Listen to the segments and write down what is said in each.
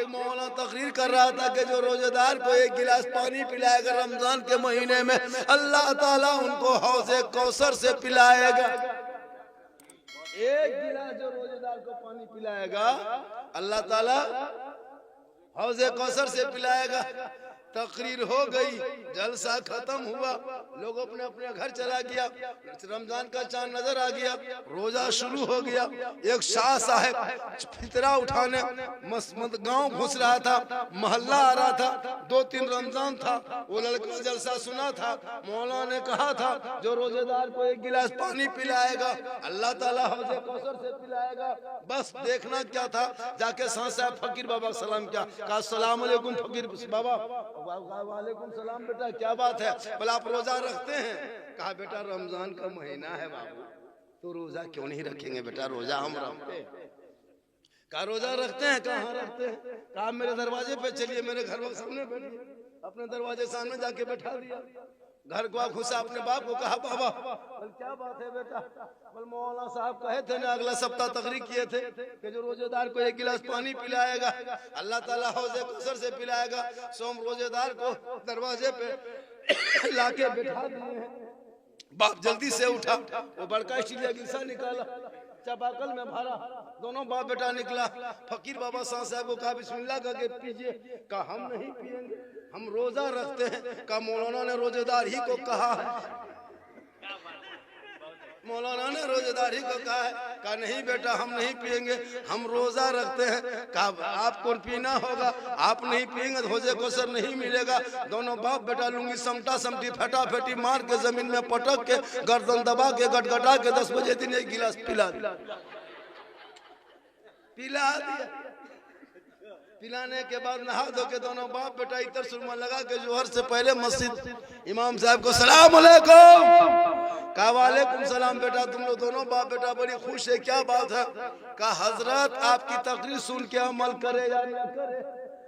एक मौलाना तकरीर कर रहा था कि जो रोजेदार को एक गिलास पानी पिलाएगा रमजान के महीने में, अल्लाह ताला उनको हौज़े कौसर से पिलाएगा। एक गिलास जो रोजेदार को पानी पिलाएगा, अल्लाह ताला हौज़े कौसर से पिलाएगा। तकरीर हो गई, जलसा खत्म हुआ, लोग अपने अपने घर चला गया, रमजान का चांद नजर आ गया, रोजा शुरू हो गया। एक शाह साहब फितरा उठाने गांव घुस रहा था, मोहल्ला आ रहा था, 2-3 रमजान था, वो लड़का जलसा सुना था। मौलाना ने कहा था जो रोजेदार को एक गिलास पानी पिलाएगा अल्लाह ताला हौज़े कौसर से पिलाएगा। बस देखना क्या था, जाके शाह साहब फकीर बाबा सलाम किया, कहा अस्सलाम वालेकुम फकीर बाबा। वालेकुम सलाम बेटा, क्या बात है? बोला आप रोजा रखते हैं? कहा बेटा रमजान का महीना है बाबू, तो रोजा क्यों नहीं रखेंगे बेटा, रोजा हम रखते हैं। कहा रोजा रखते हैं? कहाँ रखते हैं? कहा मेरे दरवाजे पे चलिए, मेरे घर के सामने बैठिए। अपने दरवाजे सामने जाके बैठा दिया। घर को घुसा, अपने बाप को कहा बाबा बोल क्या बात है बेटा? बोल मौलाना साहब कहे थे ना, अगला सप्ताह तकरीर किए थे कि जो रोजेदार को एक गिलास पानी पिलाएगा अल्लाह ताला हौज़े कौसर से पिलाएगा। सोम रोजेदार को दरवाजे पे लाके बैठा दिए हैं। बाप जल्दी से उठा, वो बड़का स्टील गिलास निकाला, चापाकल में भरा, दोनों बाप बेटा निकला। फकीर बाबा शाह साहब को कहा बिस्मिल्लाह करके पीजिए। कहा हम नहीं पिएंगे, हम रोजा रखते हैं। कहा मौलाना ने रोजेदार ही को कहा है, मौलाना ने रोजेदार ही को कहा है। कहा नहीं बेटा हम नहीं पिएंगे, हम रोजा रखते हैं। कहा आपको पीना होगा, आप नहीं पिएंगे तो हौज़े कौसर नहीं मिलेगा। दोनों बाप बेटा लुंगी समटा समटी फटाफटी मार के जमीन में पटक के गर्दन दबा के गटगटा के 10 बजे दिन एक गिलास पिला दिया। पिलाने के बाद नहा धो के दोनों बाप बेटा इतर सुरमा लगा के जोहर से पहले मस्जिद इमाम साहब को सलाम अलैकुम। कहा वालेकुम सलाम बेटा, तुम लोग दोनों बाप बेटा बड़ी खुश है, क्या बात है? कहा हजरत आपकी तकरीर सुन के अमल करे या ना करे?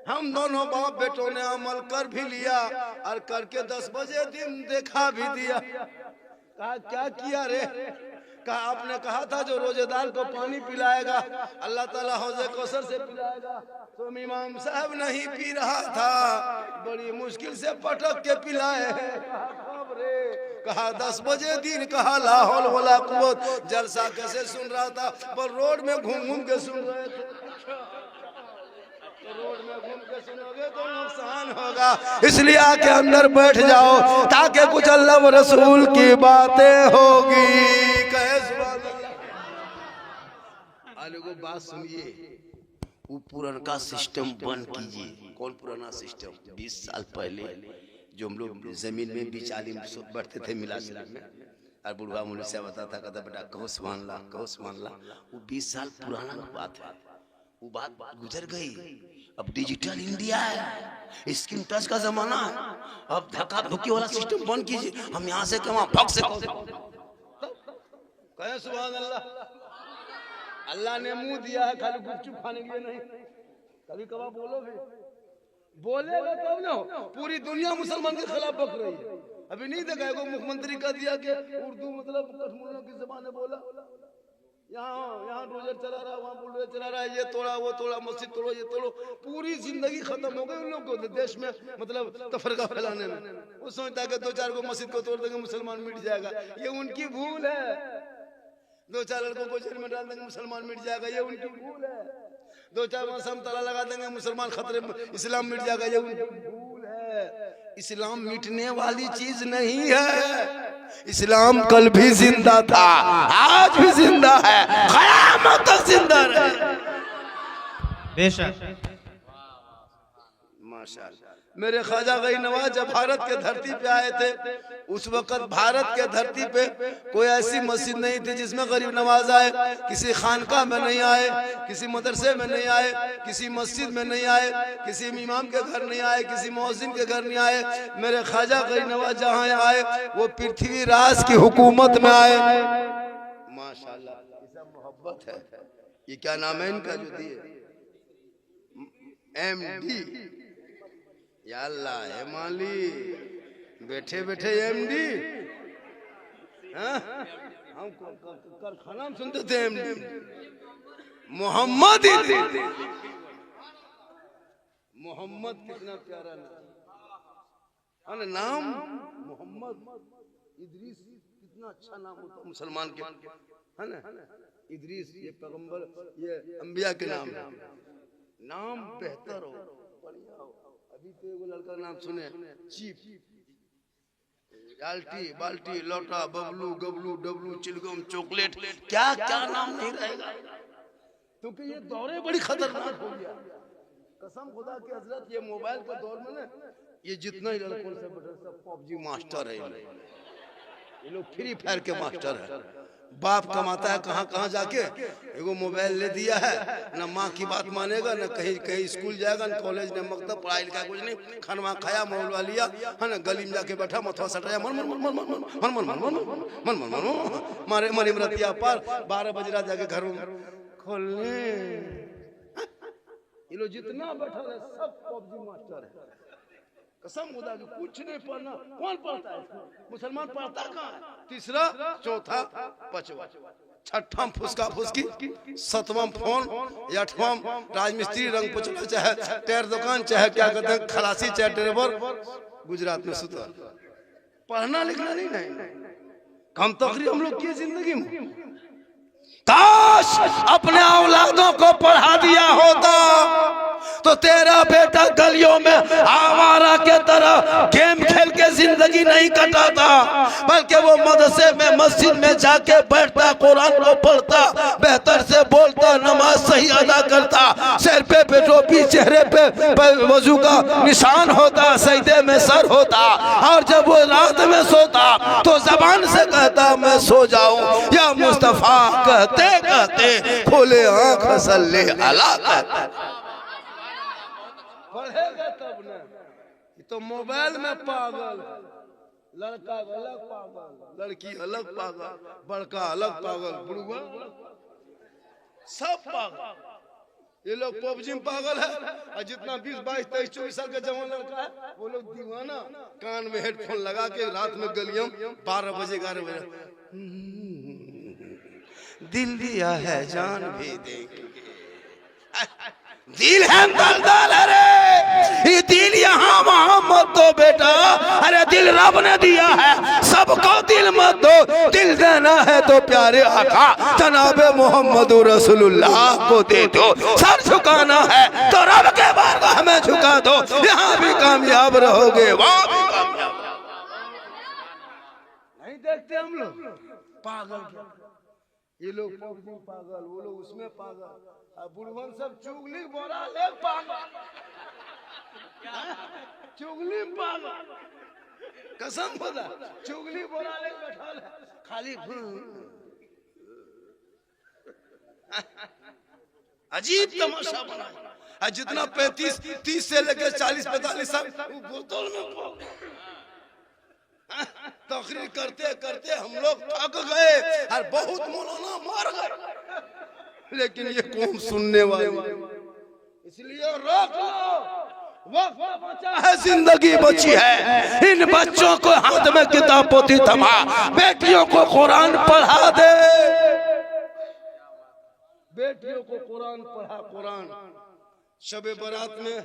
हम दोनों बाप बेटों ने अमल कर भी लिया और करके 10 बजे दिन देखा भी दिया। कहा क्या किया रे? कहा आपने कहा था जो रोजेदार को पानी पिलाएगा अल्लाह ताला हौज़े कौसर से पिलाएगा। तो इमाम साहब नहीं पी रहा था, बड़ी मुश्किल से पटक के पिलाए हैं। कब रे? कहा 10 बजे दिन। कहा ला हौल वला कुव्वत। जलसा कैसे सुन रहा था? पर रोड में घूम घूम के सुन रहे थे। रोड में घूम के सुनोगे तो नुकसान होगा, इसलिए आके अंदर बैठ जाओ ताकि कुछ अल्लाह व रसूल की बातें होगी। कहे सुभान अल्लाह। आले को बात सुनिए, वो पुराना सिस्टम बंद कीजिए। कौन पुराना सिस्टम? 20 साल पहले जो हम लोग जमीन में बीच आलिम बैठते थे मिला में, और बुढ़वा मुझे से बताता था, कहता बेटा कहो सुभान अल्लाह, कहो सुभान अल्लाह। वो 20 साल पुराना बात है, वो बात गुजर गई। अब डिजिटल इंडिया है, स्क्रीन टच का जमाना है। अब धक्का धुक्की वाला सिस्टम बंद कीजिए। हम यहाँ से कमा भग से कहे सुभान अल्लाह। अल्लाह ने मुंह दिया है खाली गुपचुप खाने के लिए नहीं। कभी कभार बोलोगे, बोलेगा तब ना। पूरी दुनिया मुसलमान के खिलाफ बक रही है। अभी नहीं देखा है मुख्यमंत्री का दिया कि उर्दू मतलब कश्मीरियों की जबान में बोला, यहाँ रोजर चला रहा, वहाँ बुलडोजर चला रहा है, ये तोड़ा वो तोड़ा, मस्जिद तोड़ो ये तोड़ो। पूरी जिंदगी खत्म हो गई उन लोगों को देश में मतलब तफरका फैलाने में। वो सोचता है कि 2-4 को मस्जिद को तोड़ देंगे मुसलमान मिट जाएगा, ये उनकी भूल है। 2-4 लड़कों को जेल में डाल देंगे मुसलमान मिट जाएगा, ये उनकी भूल है। 2-4 मौसम ताला लगा देंगे मुसलमान खतरे में इस्लाम मिट जाएगा, ये उनकी भूल है। इस्लाम मिटने वाली चीज नहीं है। इस्लाम कल भी जिंदा था, आज भी जिंदा है, क़यामत तक जिंदा रहे। बेशक माशाअल्लाह। मेरे ख्वाजा गई नवाज जब भारत के धरती पे आए थे, उस वक्त भारत के धरती पे कोई ऐसी मस्जिद नहीं थी जिसमें गरीब नवाज आए। किसी खानका में नहीं आए, किसी मदरसे में नहीं आए, किसी मस्जिद में नहीं आए, किसी इमाम के घर नहीं आए, किसी मौज़िन के घर नहीं आए। मेरे ख्वाजा गई नवाज जहाँ आए वो पृथ्वी राज की हुकूमत में आए। माशाअल्लाह, ये सब मोहब्बत है। ये क्या नाम है इनका जो दिए? MD। या अल्लाह है माली, बैठे बैठे MD। हम कारखाना में सुनते थे MD मोहम्मद। मोहम्मद कितना प्यारा नाम, नाम मोहम्मद। इदरीस कितना अच्छा नाम होता मुसलमान के, है ना। इदरीस ये पैगंबर, ये अंबिया के नाम है। नाम बेहतर हो, बढ़िया हो। अभी तो एगो लड़का का नाम सुने, चीप, बाल्टी बाल्टी, लोटा, बबलू, गबलू, डबलू, चिलगम, चॉकलेट, क्या क्या नाम नहीं रहेगा, क्योंकि ये दौरे बड़ी खतरनाक हो गया। कसम खुदा की हजरत, ये मोबाइल के दौर में ना, ये जितना ही लड़कों से बेटा सब पबजी मास्टर है, ये लोग फ्री फायर के मास्टर है। बाप कमाता है कहाँ कहाँ जाके, एगो मोबाइल ले दिया है, ना माँ की बात मानेगा, ना कहीं कहीं स्कूल जाएगा, ना कॉलेज, ना मकतब, पढ़ाई लिखा कुछ नहीं। खाना खाया, मौलवा लिया, है ना, गली में जाके बैठा, मथवा सटाया, मन मन मन मन मन मन मन मन मन मन मन मारे मरी मरतिया पार। 12 बजे रात जाके घर में खोलने, ये लोग जितना बैठा है सब पबजी मास्टर है। कसम खुदा की कुछ नहीं पढ़ना, कौन पढ़ता है? मुसलमान पढ़ता कहाँ है? तीसरा, चौथा, पांचवा, छठा फुसका फुसकी, सातवां फोन, आठवां राजमिस्त्री, रंग पुचला, चाहे टायर दुकान, चाहे क्या कहते हैं खलासी, चाहे ड्राइवर, गुजरात में सुता। पढ़ना लिखना नहीं, कम तकरी हम लोग की जिंदगी में। काश अपने औलादों को पढ़ा दिया होता तो तेरा बेटा गलियों में आवारा के तरह गेम खेल के जिंदगी नहीं कटाता, बल्कि वो मदरसे में, मस्जिद में जाके बैठता, कुरान को पढ़ता, बेहतर से बोलता, नमाज सही अदा करता, सिर पे टोपी, चेहरे पे वजू का निशान होता, सजदे में सर होता, और जब वो रात में सोता तो जबान से कहता मैं सो जाऊं या मुस्तफा, कहते कहते खोले आंख सल्ले अला कहता। पढ़ेगा तब ना। तो मोबाइल में पागल, लड़का अलग पागल, लड़की अलग पागल, बड़का अलग पागल, बुढ़वा सब पागल। ये लोग पबजी में पागल है, और जितना 20, 22, 23, 24 साल का जवान लड़का है वो लोग दीवाना, कान में हेडफोन लगा के रात में गलियों 12 बजे 11 बजे, दिल दिया है जान भी देंगे। दिल है दलदल, अरे ये दिल यहाँ वहाँ मत दो बेटा, अरे दिल रब ने दिया है, सबको दिल मत दो, दिल देना है तो प्यारे आका जनाबे मोहम्मद रसूलुल्लाह को दे दो। सर झुकाना है तो रब के बारगाह में झुका दो, यहाँ भी कामयाब रहोगे, वहाँ भी कामयाब। नहीं देखते हम लोग पागल, ये लोग पबजी पागल, वो लोग उसमें पागल, बुढ़वन सब चुगली बोरा ले पागल, चुगली पागल, कसम खुदा चुगली बोरा ले बैठा है खाली। अजीब तमाशा बना, जितना 35, 30 से लेकर 40, 45 साल बोतल में तकरीर करते करते हम लोग थक गए और बहुत मौलाना मार गए, लेकिन ये कौन सुनने वाले, इसलिए रोक लो, वक्त बचा है, जिंदगी बची है। इन बच्चों को हाथ में किताब पोथी थमा, बेटियों को कुरान पढ़ा दे, बेटियों को कुरान पढ़ा। कुरान शबे बारात में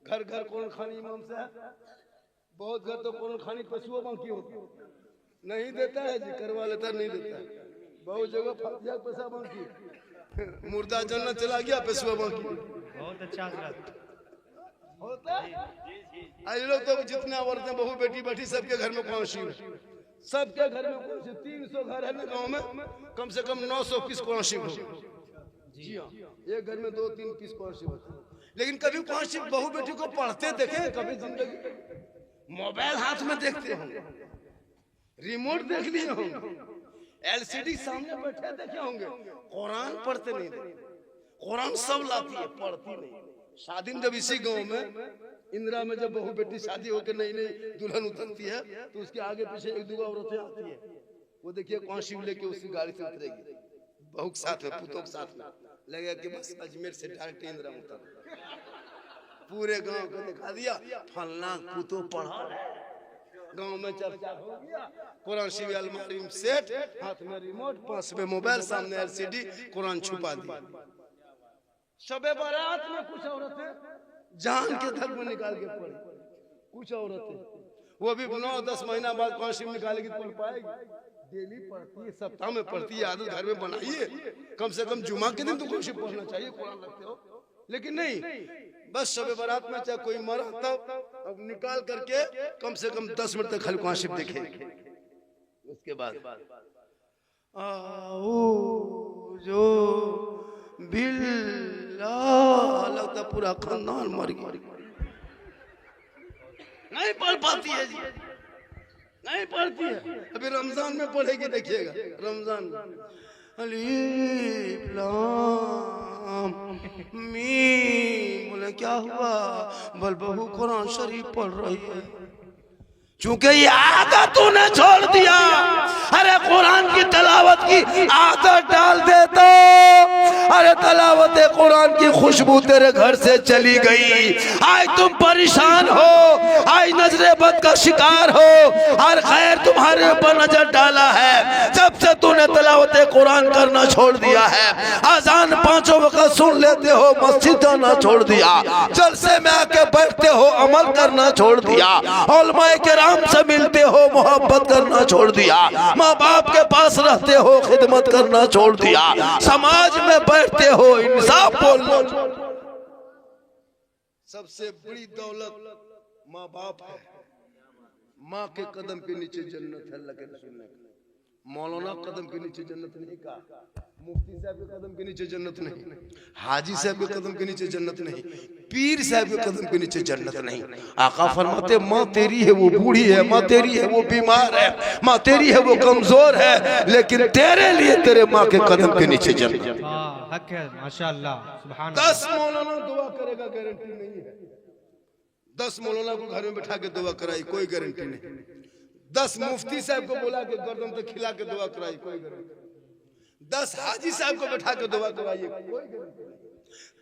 घर घर कौन खानी इमाम से, बहुत घर तो कौन खानी पशुओं बाकी होती नहीं देता है जी, करवा लेता नहीं देता है, बहुत जगह फातिहा पैसा बाकी, मुर्दा जन्नत चला गया, पेशवा बाकी। बहुत अच्छा होता है। ये लोग तो जितने औरतें बहू बेटी बैठी सबके घर में कौनसी, सबके घर में कौनसी, 300 घर है ना गांव में, कम से कम 900 पीस कौनसी हो। जी हाँ, एक घर में 2-3 पीस कौनसी होती, लेकिन कभी कौनसी बहू बेटी को पढ़ते देखे कभी जिंदगी? मोबाइल हाथ में देखते होंगे, रिमोट देख लिए होंगे, LCD सामने बैठे देखे होंगे, कुरान पढ़ते नहीं। कुरान सब लाती है, पढ़ती नहीं। शादी में जब इसी गांव में इंदिरा में जब बहू बेटी शादी होकर नई नई दुल्हन उतरती है तो उसके आगे पीछे 1-2 औरतें आती है, वो देखिए कौन शिव लेके उसकी गाड़ी से उतरेगी, बहू के साथ में, पुतों के साथ में, लगेगा कि बस अजमेर से डायरेक्ट इंदिरा उतर, पूरे गांव को दिखा दिया फलना पुतो पढ़ा, गांव में चर्चा हो गया। कुरान शरीफ अलमारी में सेट, हाथ में रिमोट, पास में मोबाइल, सामने LCD, कुरान छुपा दिया। शबे बारात में कुछ औरतें जान के धक में निकाल के पढ़े। कुछ औरतें वो भी 9-10 महीना बाद कौन सी निकालेगी पढ़ पाएगी? डेली पढ़ती है, सप्ताह में पढ़ती है, आदत घर में बनाइए। कम से कम जुमा के दिन तो कुछ पढ़ना चाहिए, कुरान रखते हो। लेकिन नहीं, बस शब बारात में चाहे कोई मरा तब अब निकाल करके कम से कम 10 मिनट तक खाली कुरान शरीफ देखे। उसके बाद आओ जो बिल्लाह लगता पूरा खानदान मर गया। नहीं पढ़ पाती है जी, नहीं पढ़ती है। अभी रमजान में पढ़ेगी, देखिएगा रमजान में अलीफ लाम मीम। बोले क्या हुआ? बल बहू कुरान शरीफ पढ़ रही है। चूंकि ये आदत तूने छोड़ दिया, अरे कुरान की तलावत की आदत डाल दे तो अरे तलावत कुरान की खुशबू तेरे घर से चली गई। आज तुम परेशान हो, आज नजरे बद का शिकार हो, हर खैर तुम्हारे ऊपर नजर डाला है। जब से तूने तलावत कुरान करना छोड़ दिया है, अजान 5 वक्त सुन लेते हो, मस्जिद जाना छोड़ दिया, जलसे में आके बैठते हो, अमल करना छोड़ दिया, उलमाए किराम से मिलते हो, मोहब्बत करना छोड़ दिया, माँ बाप के पास रहते हो, खिदमत करना छोड़ दिया, समाज में बैठते हो, इंसाफ बोलो। सबसे बड़ी दौलत माँ बाप है। माँ के कदम के नीचे जन्नत है। अल्लाह के रसूल ने मौलाना कदम के नीचे जन्नत नहीं कहा, मुफ्ती साहब के कदम के नीचे जन्नत नहीं, हाजी साहब के कदम के नीचे जन्नत नहीं, पीर साहब के कदम के नीचे जन्नत नहीं। आका फरमाते माँ तेरी है वो बूढ़ी है, माँ तेरी है वो बीमार है, माँ तेरी है वो कमजोर है, लेकिन तेरे लिए तेरे माँ के कदम के नीचे जन्नत। हक है माशाअल्लाह सुभान। 10 मौलाना दुआ करेगा, गारंटी नहीं है। 10 मौलाना को घर में बैठा के दुआ कराई, कोई गारंटी नहीं। 10 मुफ्ती साहब को बोला के गर्दन तक खिला के दुआ कराई, कोई गारंटी नहीं। 10 हाजी साहब को बैठा के दुआ कराइए, कोई गारंटी नहीं।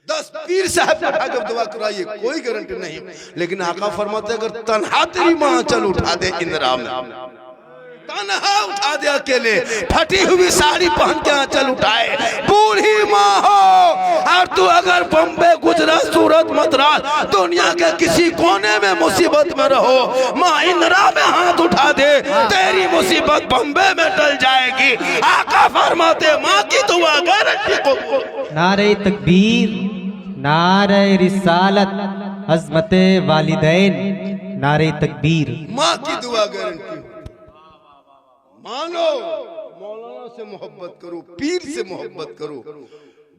10 पीर साहब को बैठा के दुआ कराइए, कोई गारंटी नहीं। लेकिन आका फरमाते अगर तन्हा तेरी माँ चल उठा दे इंदिरा में, तन्हा उठा दे अकेले, फटी हुई साड़ी पहन के आंचल उठाए, बूढ़ी माँ हो और तू अगर बम्बे, गुजरात, सूरत, मद्रास, दुनिया के किसी कोने में मुसीबत में रहो, माँ इंदिरा में हाथ उठा दे, तेरी मुसीबत बम्बे में टल जाएगी। आका फरमाते माँ की दुआ गारंटी को। नारे तकबीर, नारे रिसालत, अज़मते वालिदैन, नारे तकबीर। माँ की दुआ गारंटी। मानो मौलाना से मोहब्बत करो, पीर से मोहब्बत करो,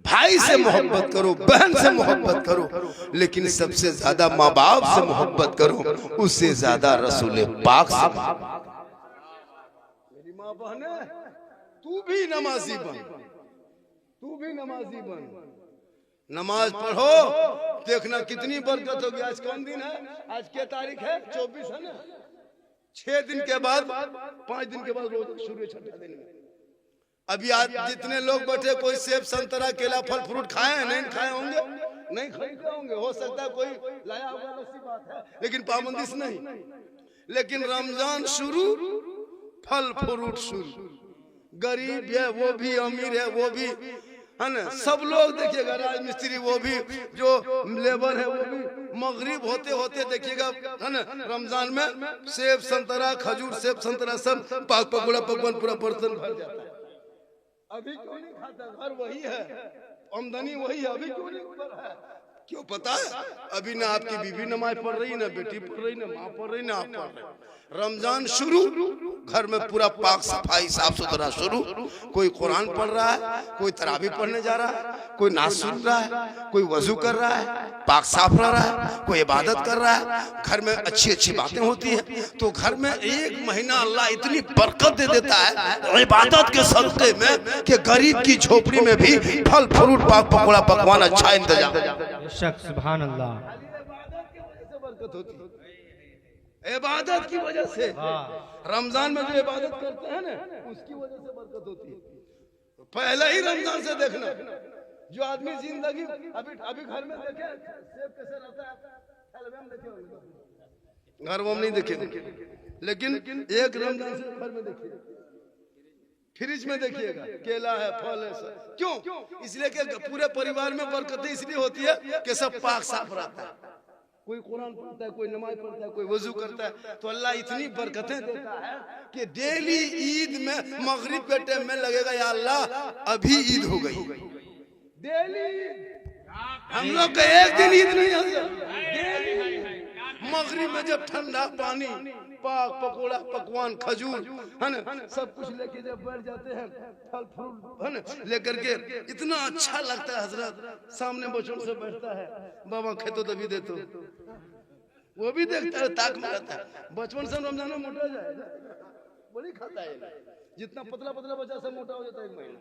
भाई से मोहब्बत करो, बहन से मोहब्बत करो, लेकिन सबसे ज्यादा माँ बाप से मोहब्बत करो, उससे ज्यादा रसूल पाक से। मेरी माँ बहन है, तू भी नमाजी बन, तू भी नमाजी बन, नमाज पढ़ो, देखना कितनी बरकत होगी। आज कौन दिन है? आज क्या तारीख है? 24 है ना। 6 दिन के बाद, 5 दिन के बाद रोजा शुरू है, 6ठा दिन में। अभी आज जितने लोग बैठे, कोई सेब, संतरा, केला, फल फ्रूट खाए हैं? नहीं खाए होंगे, नहीं खाए होंगे, हो सकता है कोई लाया होगा, ऐसी बात है, लेकिन पाबंदी से नहीं। लेकिन रमजान शुरू, फल फ्रूट शुरू। गरीब है वो भी, अमीर है वो भी, है ना, सब लोग देखिएगा, राजमिस्त्री वो भी, जो लेबर है वो भी, मगरिब होते होते देखिएगा, है ना, रमजान में सेब, संतरा, खजूर, सेब, संतरा सब पाक पकौड़ा पकवान पूरा बर्तन भर जाता है। अभी क्यों नहीं खाता? घर वही है, आमदनी वही है, अभी क्यों नहीं है? क्यों पता है? अभी ना आपकी बीवी नमाज पढ़ रही, ना बेटी पढ़ रही, ना माँ पढ़ रही, ना आप पढ़ रहे। रमजान शुरू, घर में पूरा पाक सफाई, साफ सुथरा शुरू। कोई कुरान पढ़ रहा है, कोई तरावी पढ़ने जा रहा है, कोई नाच सुन रहा है, कोई वजू कर रहा है, पाक साफ रह रहा है, कोई इबादत कर रहा है। घर में अच्छी अच्छी बातें होती है, तो घर में 1 महीना अल्लाह इतनी बरकत दे देता है इबादत के सदक़े में कि गरीब की झोपड़ी में भी फल फ्रूट, पाक पकौड़ा पकवान अच्छा इंतजाम। सुभान अल्लाह। इबादत की वजह से, रमजान में जो इबादत करते हैं ना, उसकी वजह से बरकत होती है। पहले ही रमजान से देखना, जो आदमी जिंदगी अभी घर में देखे सेब कैसे रहता है, घर में नहीं देखे, लेकिन एक रमजान से घर में देखिए, फ्रिज में देखिएगा केला है, फल है, क्यों? इसलिए कि पूरे परिवार में बरकत इसलिए होती है कि सब पाक साफ रहता है। कोई कुरान पढ़ता है, कोई नमाज पढ़ता है, कोई वजू करता है, तो अल्लाह इतनी बरकतें देता है कि डेली ईद में मगरिब के टाइम में लगेगा या अल्लाह अभी ईद हो गई। डेली हम लोग का एक दिन ईद नहीं है। मगरिब में जब ठंडा पानी, पाक पकोड़ा, पकवान, खजूर है ना, सब कुछ लेके जब बैठ जाते हैं, फल फूल है ना लेकर के, इतना अच्छा लगता है। हजरत सामने बच्चों से बैठता है, बाबा खेतो तभी दे तो वो भी देखता है, ताक में रहता है। बचपन से रमजान में मोटा जाए बड़ी खाता है, जितना पतला पतला बच्चा सब मोटा हो जाता है, एक महीना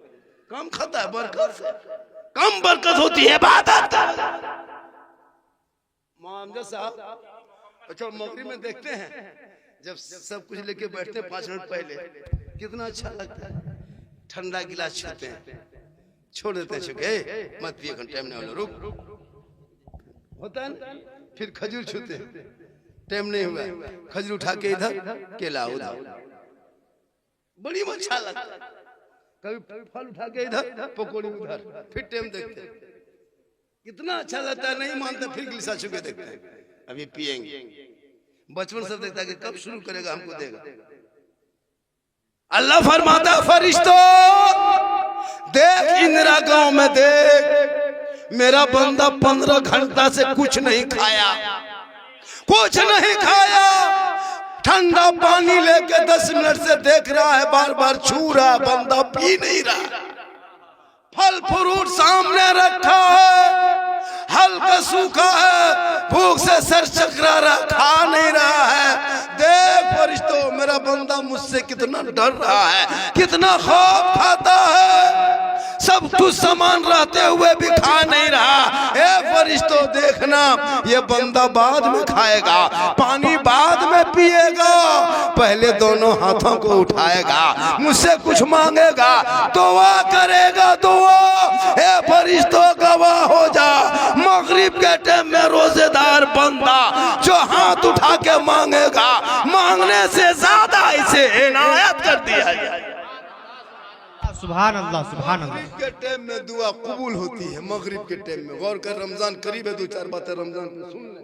कम खाता है, बरकत से कम बरकत होती है इबादत। मोहम्मद साहब अच्छा मगरिब में देखते हैं जब सब कुछ लेके बैठते हैं 5 मिनट पहले, कितना अच्छा लगता है। ठंडा गिलास छूते हैं, छोड़ देते हैं, छुके मत पिए, टाइम नहीं होला, रुक होता है। फिर खजूर छूते हैं, टाइम नहीं हुआ, खजूर उठा के इधर, केला उधर, बड़ी अच्छा लगता है। कभी फल उठा के इधर, पकौड़ी उधर, फिर टाइम देखते हैं, कितना अच्छा लगता है। नहीं मानते फिर गिलास छू के देखते हैं, अभी पिएंगे। बचपन से देखता है कि कब शुरू करेगा, हमको देगा। अल्लाह फरमाता फरिश्तों देख इंदिरा गांव में देख, मेरा बंदा 15 घंटा से कुछ नहीं खाया, कुछ नहीं खाया, ठंडा पानी लेके 10 मिनट से देख रहा है, बार बार छू रहा, बंदा पी नहीं रहा। फल फ्रूट सामने रखा है, हल्का सूखा है, भूख से सर चकरा रहा, खा नहीं रहा है। देख फरिश्तों मेरा बंदा मुझसे कितना डर रहा है, कितना खौफ खाता है, सब कुछ सामान रहते हुए भी खा नहीं रहा। ए फरिश्तों देखना, ये बंदा बाद में खाएगा, पानी बाद में पिएगा, पहले दोनों हाथों को उठाएगा, मुझसे कुछ मांगेगा, दुआ करेगा, दुआ। ए फरिश्तों गवाह हो जा, मगरिब के टाइम में रोजेदार बंदा जो हाथ उठा के मांगेगा, मांगने से ज्यादा इसे इनायत कर दिया जाए। सुभान अल्लाह, सुभान अल्लाह। मगरिब के टाइम में दुआ कबूल होती है। मगरिब के टाइम में गौर कर, रमजान करीब है, 2-4 बातें रमजान में सुन ले।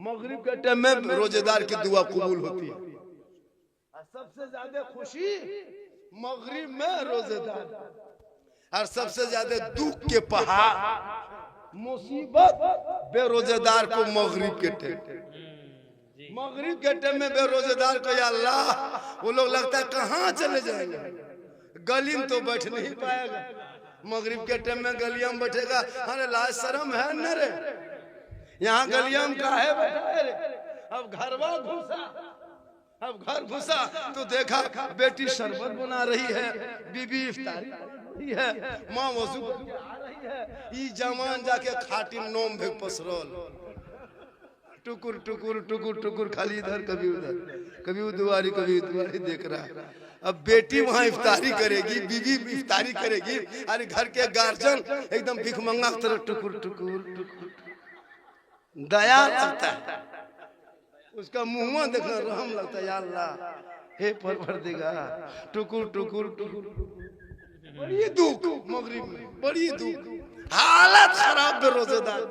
मगरिब के टाइम में रोजेदार की दुआ कबूल होती है। सबसे ज्यादा खुशी मगरिब में रोजेदार, और सबसे ज्यादा दुख के पहाड़ मुसीबत बेरोजेदार को मगरिब के टाइम। मगरिब के टाइम में बेरोजेदार को या अल्लाह, वो लोग लगता है कहाँ चले जाएंगे, गली में तो बैठ नहीं पाएगा। मगरिब के टाइम में गलिया में बैठेगा, अरे लाज शर्म है न रे, यहाँ गलिया में काहे बैठा रे। अब घरवा घुसा, अब घर घुसा तो देखा बेटी शरबत बना रही है, बीबी इफ्तारी रही है, माँ वजू आ रही है, ई जवान जाके खाटी नोम भे पसरल, टुकुर टुकुर टुकुर टुकुर, खाली इधर कभी उधर, कभी उद्वारी कभी उद्वारी देख रहा है। अब बेटी वहां इफ्तारी करेगी, बीवी इफ्तारी करेगी, अरे घर के गार्जियन एकदम भिखमंगा की तरह टुकुर टुकुर टुकुर, दया लगता है, उसका मुंह देखना रहम लगता है, या अल्लाह हे परवरदिगार, टुकुर टुकुर टुकुर। बड़ी दुख मगरिब में, बड़ी दुख, हालत खराब बेरोजेदार,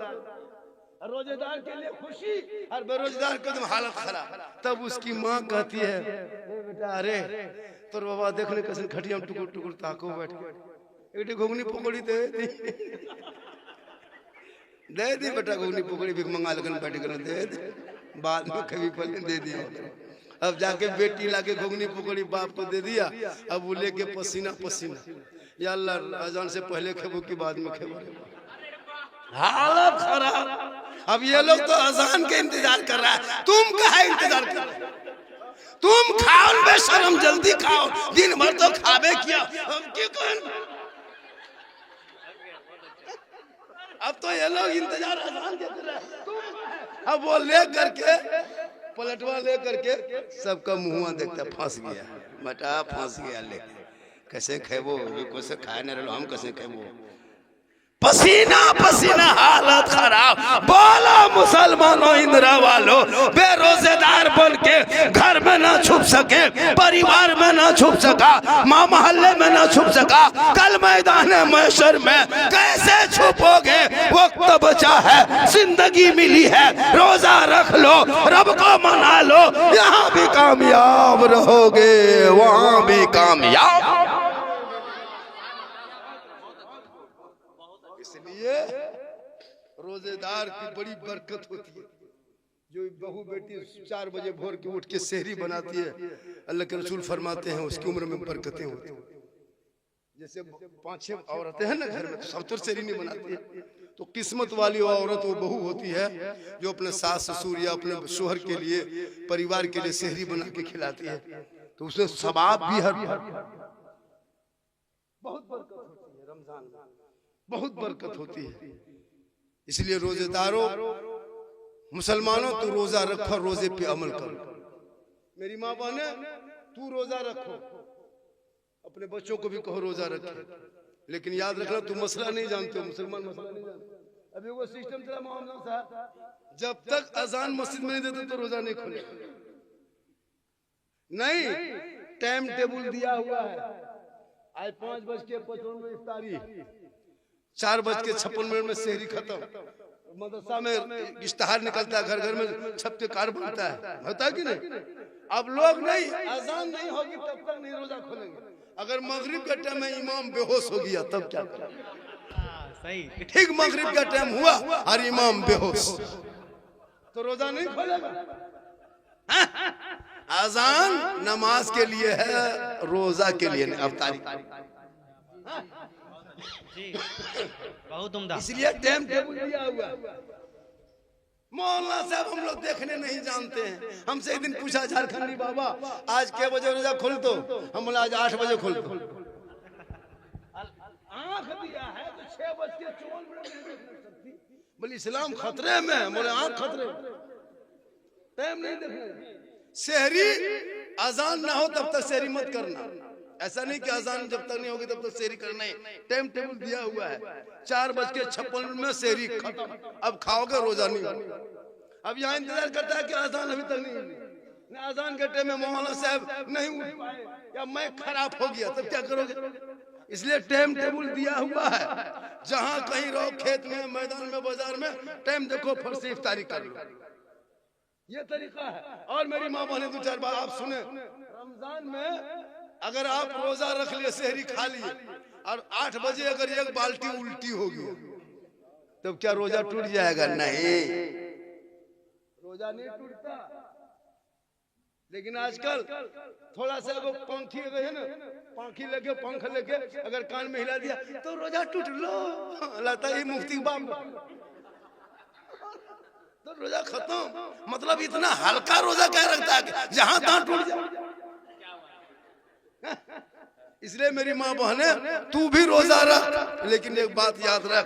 रोजेदार के लिए खुशी और बेरोजगार के हालत खराब। तब उसकी माँ कहती है, बेटा अरे तोर बाबा देखने कैसे खटिया में टुकुर टुकुर ताको बैठ के, एक घुगनी पकौड़ी दे दी, दे दी बेटा घुगनी पकौड़ी, भिख मंगा लगन बैठ कर दे दे, बाद में कभी पहले दे दिया। अब जाके बेटी लाके घुगनी पकौड़ी बाप को दे दिया, अब वो लेके पसीना पसीना, या अल्लाह अजान से पहले खेबो कि बाद में खेबो, हालत खराब। अब ये लोग तो अजान के इंतजार कर रहा है, तुम कहाँ इंतजार कर रहे हो? तुम खाओ बेशरम, जल्दी खाओ, दिन भर तो खाबे किया, हम क्यों कहें? अब तो ये लोग इंतजार अजान के कर रहे हैं, अब वो ले करके पलटवा ले करके सबका मुँह देखता, फंस गया बेटा, फंस गया, ले कैसे खेबो, कैसे खाए न रहो, हम कैसे खेबो। पसीना पसीना हालत खराब। बोलो मुसलमानों इंदिरा वालों, बेरोजेदार बन के घर में ना छुप सके, परिवार में ना छुप सका, माँ मोहल्ले में ना छुप सका, कल मैदान महशर में कैसे छुपोगे? वक्त बचा है, जिंदगी मिली है, रोजा रख लो, रब को मना लो, यहाँ भी कामयाब रहोगे, वहाँ भी कामयाब। इसलिए रोजेदार की बड़ी बरकत होती है। जो बहू बेटी 4 बजे भोर के उठ के सेहरी बनाती है, अल्लाह के रसूल फरमाते हैं उसकी उम्र में बरकतें होती हैं। जैसे 5-6 औरतें हैं ना घर में, तो सब तो सेहरी नहीं बनाती है, तो किस्मत वाली वो औरत वो बहू होती है जो अपने सास ससुर या अपने शोहर के लिए, परिवार के लिए सेहरी बना के खिलाती है, तो उसमें सवाब भी हर बहुत बरकत होती है। रमजान में बहुत बरकत होती है। इसलिए रोजेदारों, मुसलमानों, तो रोजा रखो, रोजे पे अमल करो। मेरी माँ बहने, तू रोजा रखो, अपने बच्चों को भी कहो रोजा रखे, लेकिन याद रखना तुम मसला नहीं जानते हो, मुसलमान मसला नहीं जानते। अभी वो सिस्टम चला मोहम्मद साहब, जब तक अजान मस्जिद में नहीं देते तो रोजा नहीं खोले। नहीं, टाइम टेबल दिया हुआ है। आज 5:55 में इफ्तारी, 4:56 में सेहरी खत्म, मदरसा में इश्तिहार निकलता है, घर घर में छप के कार्ड बनता है, होता है कि नहीं? अब लोग नहीं, अजान नहीं होगी तब तक नहीं रोजा खोलेंगे। अगर मगरिब का टाइम में इमाम बेहोश हो गया तब क्या करें? सही। ठीक मगरिब का टाइम हुआ और इमाम बेहोश, तो रोजा नहीं खोलेगा। अजान नमाज के लिए है, रोजा के लिए नहीं। अब तारीख बहुत उम्दा। इसलिए टाइम टेबल दिया हुआ। मौलाना साहब हम लोग देखने नहीं जानते हैं। हमसे एक दिन पूछा झारखंडी बाबा आज के बजे रोजा खोल दो, हम बोला आज 8 बजे खोल दो। आंख दिया है तो 6:54 बोले इस्लाम खतरे में, बोले आंख खतरे में, टाइम नहीं देखना। सेहरी अजान ना हो तब तक सेहरी मत करना। ऐसा नहीं कि अजान जब तक नहीं होगी तब तक सेहरी करना है। टाइम टेबल दिया हुआ है, 4:56 में सेहरी खत्म, अब खाओगे रोजा नहीं होगा। अब यहाँ इंतजार करता है कि अजान अभी तक नहीं हुई, अजान के टाइम में मौलाना साहब नहीं उठ पाए या मैं खराब हो गया तब क्या करोगे? इसलिए टाइम टेबल दिया हुआ है। जहाँ कहीं रहो, खेत में, मैदान में, बाजार में, टाइम देखो, फर से इफ्तारी कर लो, ये तरीका है। और मेरी माँ बहने 2-4 बार आप सुने, रमजान में अगर आप रोजा रख लिए, सेहरी खा लिए और 8 बजे अगर 1 बाल्टी उल्टी होगी तब क्या रोजा टूट जाएगा? नहीं, रोजा नहीं टूटता। लेकिन आजकल थोड़ा सा वो पंखी है ना, पंखी लेके, पंख लेके अगर कान में हिला दिया तो रोजा टूट लो, लगता है मुफ्ती बाप, तो रोजा खत्म। मतलब इतना हल्का रोजा क्या रखता है, जहां तहां टूट जाए। इसलिए मेरी माँ बहने, तू भी रोजा रख, लेकिन एक बात याद रख,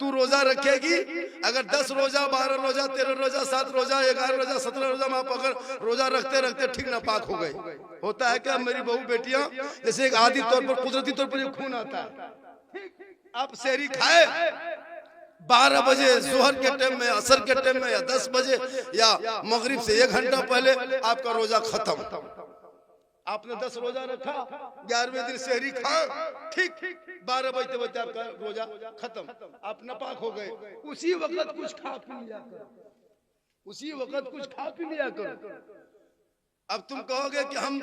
तू रोजा रखेगी, अगर 10 रोजा, 12 रोजा, 13 रोजा, 7 रोजा, 11 रोजा, 17 रोजा में आप अगर रोजा रखते रखते ठीक नापाक हो गए, होता है क्या? मेरी बहू बेटियां, जैसे एक आदि तौर पर, कुदरती तौर पर खून आता है, आप सेहरी खाए 12 बजे जोहर के टाइम में, असर के टाइम में, या 10 बजे या मगरिब से 1 घंटा पहले आपका रोजा खत्म। आपने 10 रोजा रखा, 11वें दिन सेहरी खा, ठीक 12 बजते बजते आपका रोजा खत्म, आप नापाक हो गए। उसी वक्त कुछ खा पी लिया करो, उसी वक्त कुछ खा पी लिया करो। अब तुम कहोगे कि हम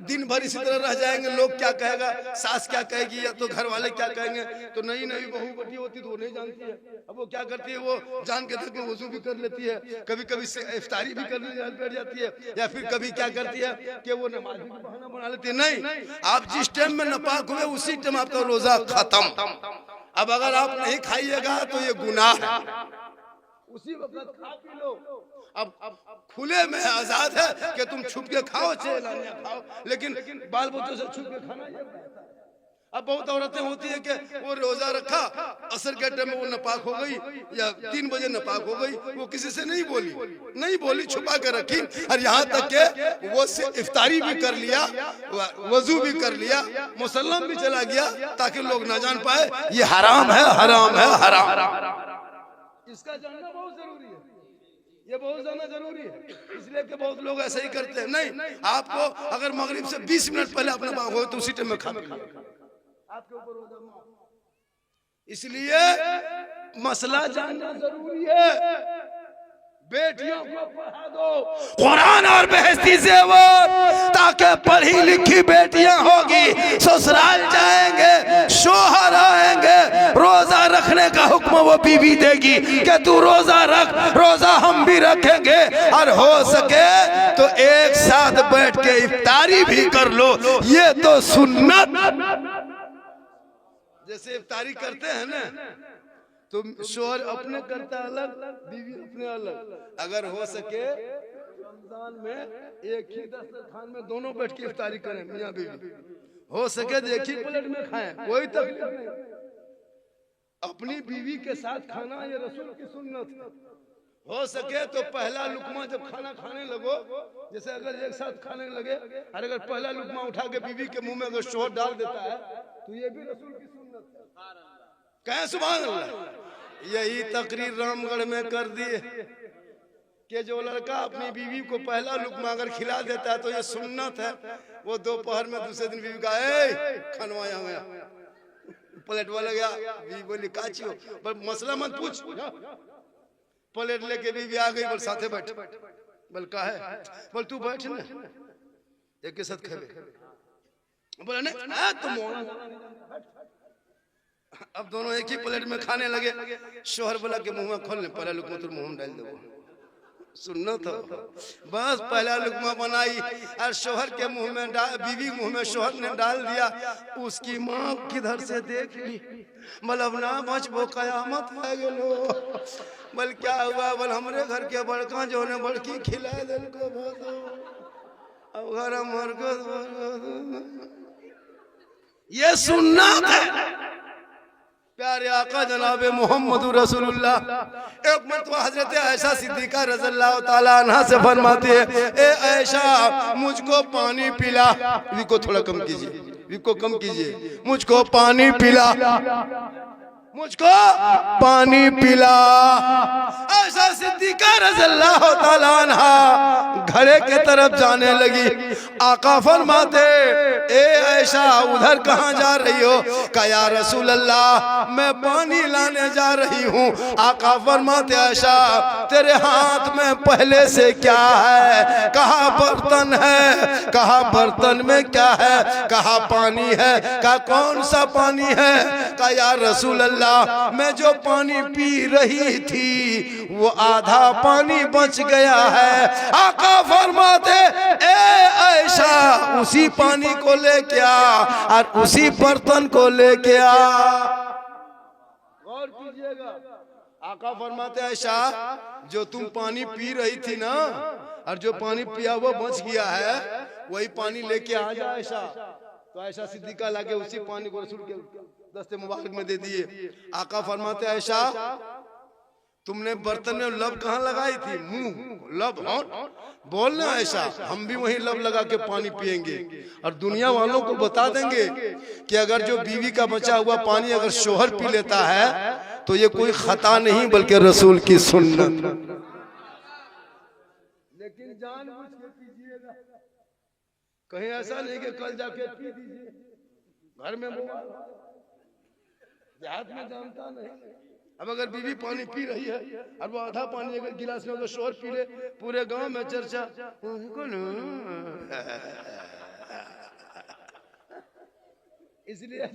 दिन भर इसी तरह रह जाएंगे, लोग क्या कहेगा, सास क्या कहेगी, या तो घर वाले क्या कहेंगे। तो नई नई बहू बेटी होती तो वो नहीं जानती है। अब वो क्या करती है, वो जान के तक वजू भी कर लेती है, कभी कभी इफ्तारी भी करने बैठ जाती है, या फिर कभी क्या करती है कि वो नमाज भी बहाना बना लेती है। नहीं, आप जिस टाइम में नापाक हुए उसी टाइम आपका रोजा खत्म। अब अगर आप नहीं खाइएगा तो ये गुनाह है, उसी वक्त खा पी लो। अब खुले में आजाद है कि तुम छुप के खाओ, चाहे लानिया खाओ, लेकिन बाल बच्चों से छुप के खाना ये अब बहुत औरतें होती है कि वो रोजा रखा, असर के टाइम में वो नापाक हो गई या 3 बजे नापाक हो गई, वो किसी से नहीं बोली, छुपा कर रखी, और यहाँ तक के वो इफ्तारी भी कर लिया, वजू भी कर लिया, मुसल्लम भी चला गया ताकि लोग ना जान पाए। ये हराम है, हराम है, हराम। इसका जानना बहुत जरूरी है, ये बहुत जानना जरूरी है, इसलिए कि बहुत लोग ऐसे ही करते हैं। नहीं, आपको अगर मगरिब से 20 मिनट पहले अपना बाग हो तो उसी टाइम में खा आपके ऊपर रोजा माफ। इसलिए मसला जानना जरूरी है। बेटियों को पढ़ा दो कुरान और बेहस्ती ज़ेवर, ताकि पढ़ी लिखी बेटियां होगी, ससुराल जाएंगे, शोहर आएंगे, रोजा रखने का हुक्म वो बीवी देगी कि तू रोजा रख, रोजा हम भी रखेंगे, और हो सके तो एक साथ बैठ के इफ्तारी भी कर लो। ये तो सुन्नत। जैसे इफ्तारी करते हैं ना, तो शोहर अपने करता अलग, बीवी अपने अलग। अगर हो सके रमजान में एक ही दस्तरखान में दोनों बैठ के इफ्तारी करें, मियां बीवी, हो सके तो एक ही प्लेट में खाएं, कोई तकलीफ नहीं। अपनी बीवी के साथ खाना ये रसूल की सुन्नत है। हो सके तो पहला लुकमा जब खाना खाने लगो, जैसे अगर एक साथ खाने लगे, और अगर पहला लुकमा उठा के बीवी के मुंह में अगर शोहर डाल देता है तो ये भी रसूल की सुन्नत है। कहें सुभान अल्लाह। यही तकरीर रामगढ़ में कर दी कि जो लड़का अपनी बीवी को पहला लुकमा अगर खिला देता है तो ये सुन्नत है। वो दोपहर में दूसरे दिन बीवी का खनवाया गया, प्लेट वाला गया, बीवी बोली काची हो, पर मसला मत पूछ, प्लेट लेके बीवी आ गई, बोल साथे बैठ, बोल का है, बोल तू बैठ ना, एक के साथ खेले, बोला नहीं तुम। अब दोनों एक ही प्लेट में खाने लगे। शोहर बोला कि मुंह में खोल ले, पहला लुकमा तो मुंह में डाल दो। सुनना तो बस पहला लुकमा बनाई और शोहर के मुंह में बीवी मुंह में शोहर ने डाल दिया। उसकी माँ किधर से देख ली, बोल अब ना बचबो, कयामत है गेलो। बोल क्या हुआ, बोल हमरे घर के बड़का जो ने बड़की खिला दिल को, अब घर मर गो। ये सुनना है प्यारे आका जनाब मोहम्मद रसूलुल्लाह। एक मरतबा हजरत आयशा सिद्दीका रज़ियल्लाहु ताला अन्हा से फरमाती है, ए आयशा मुझको पानी पिला, इसको थोड़ा कम कीजिए, इसको कम कीजिए, मुझको पानी पिला, मुझको पानी पिला। आयशा सिद्दीका रज़ियल्लाहु ताला अन्हा घड़े के तरफ जाने लगी। आका फरमाते, ए आयशा उधर कहाँ जा रही हो? कहा या रसूल अल्लाह मैं पानी लाने जा रही हूँ। आका फरमाते, आयशा तेरे हाथ में पहले से क्या है? कहा बर्तन है। कहा बर्तन में क्या है? कहा पानी है। कहा कौन सा पानी है? कहा या रसूल अल्लाह मैं जो पानी पी रही थी वो आधा पानी बच गया है। आका फरमाते, ए आयशा उसी पानी को लेके आ और उसी बर्तन को लेके आ। गौर कीजिएगा, आका फरमाते, आयशा जो तुम पानी पी रही थी ना, और जो पानी पिया वो बच गया है, वही पानी लेके आ जा आयशा। तो आयशा सिद्दीका लाके उसी पानी को रसूल के दस्ते मुबारक में दे दिए। आका फरमाते, आयशा तुमने बर्तन में लब कहाँ लगाई थी? मुंह लब होंठ बोलना आयशा, हम भी वही लब लगा के पानी पिएंगे और दुनिया वालों को बता देंगे कि अगर जो बीवी का बचा हुआ पानी अगर शोहर पी लेता है तो ये कोई खता नहीं बल्कि रसूल की सुन्नत। लेकिन जानबूझ के पीजिएगा, कहीं ऐसा नहीं कि कल जाके पी दीजिए घर में, देहात में जानता नहीं। अब अगर बीवी पानी पी रही है और वो आधा पानी अगर गिलास में शोहर पी ले, पूरे गांव में चर्चा। इसलिए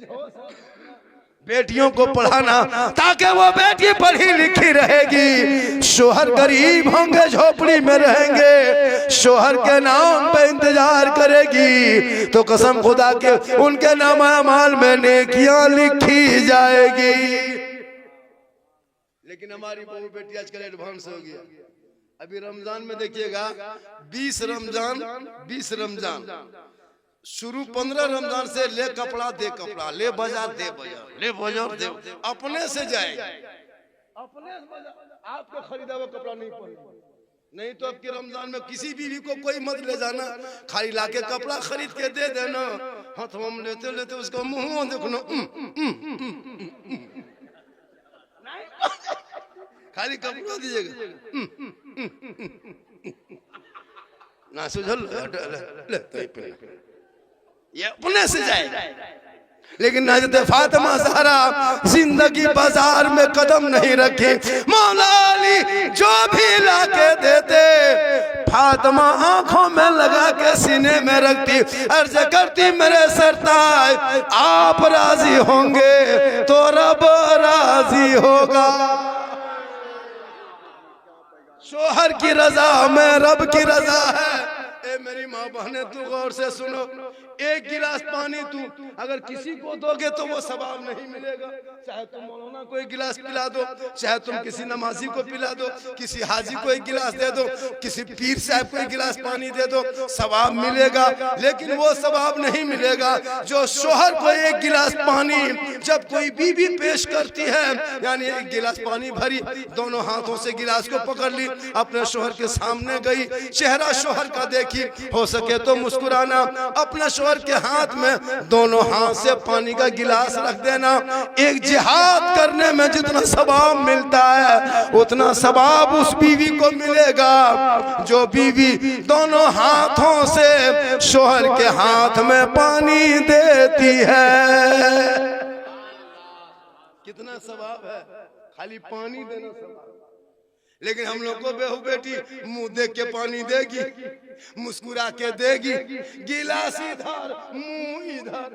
बेटियों को पढ़ाना ताकि वो बेटी पढ़ी लिखी रहेगी। शोहर गरीब होंगे, झोपड़ी में रहेंगे, शोहर के नाम पे इंतजार करेगी तो कसम खुदा के उनके नामा अमाल में नेकियां लिखी जाएगी। लेकिन हमारी बहू बेटी आजकल एडवांस हो गया। अभी रमजान में देखिएगा 20 रमजान शुरू 15 रमजान से ले कपड़ा दे कपड़ा, ले बाजार दे बाजार, ले बाजार दे, अपने से जाएगा, अपने से बाजार। आपको खरीदा हुआ कपड़ा नहीं पहनना, नहीं तो अब के रमजान में किसी बीवी को कोई मत ले जाना, खाली लाके कपड़ा खरीद के दे देना। हाँ तो हम लेते लेते उसका मुंह देखना, खाली कपड़ा दीजिएगा ना, सुझल ये अपने से जाएगा। लेकिन हज़रत फातिमा ज़हरा जिंदगी बाजार में कदम नहीं रखी, मौला अली जो भी लाके देते फातिमा आंखों में लगा के सीने में रखती, अर्ज करती मेरे सरताज आप राजी होंगे तो रब राजी होगा। शोहर की रजा में रब की रजा है। ए मेरी माँ बहने तू गौर से सुनो, एक गिलास पानी तू अगर किसी को दोगे तो वो सवाब नहीं मिलेगा। चाहे तुम मौलाना को एक गिलास पिला दो, चाहे तुम किसी नमाजी को पिला दो, किसी हाजी को एक गिलास दे दो, किसी पीर साहब को एक गिलास पानी दे दो, सवाब मिलेगा। लेकिन वो सवाब नहीं मिलेगा जो शोहर को एक गिलास पानी जब कोई बीवी पेश करती है, यानी एक गिलास पानी भरी, दोनों हाथों से गिलास को पकड़ ली, अपने शोहर के सामने गई, चेहरा शोहर का देखी, हो सके तो मुस्कुराना, अपने शोहर के हाथ में दोनों हाथ से पानी का गिलास रख देना। एक जिहाद करने में जितना सवाब मिलता है उतना सवाब उस बीवी को मिलेगा जो बीवी दोनों हाथों से शोहर के हाथ में पानी देती है। कितना सवाब है खाली पानी देना सवाब। लेकिन हम लोग को बेहू बेटी मुंह देख के पानी देगी, मुस्कुरा के देगी, गिलास इधर मुंह इधर।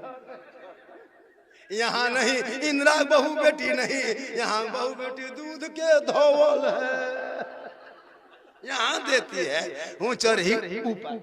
यहाँ नहीं इंदिरा बहू बेटी नहीं, यहाँ बहू बेटी दूध के धोवल है, यहाँ देती है ऊंचर ही ऊपर।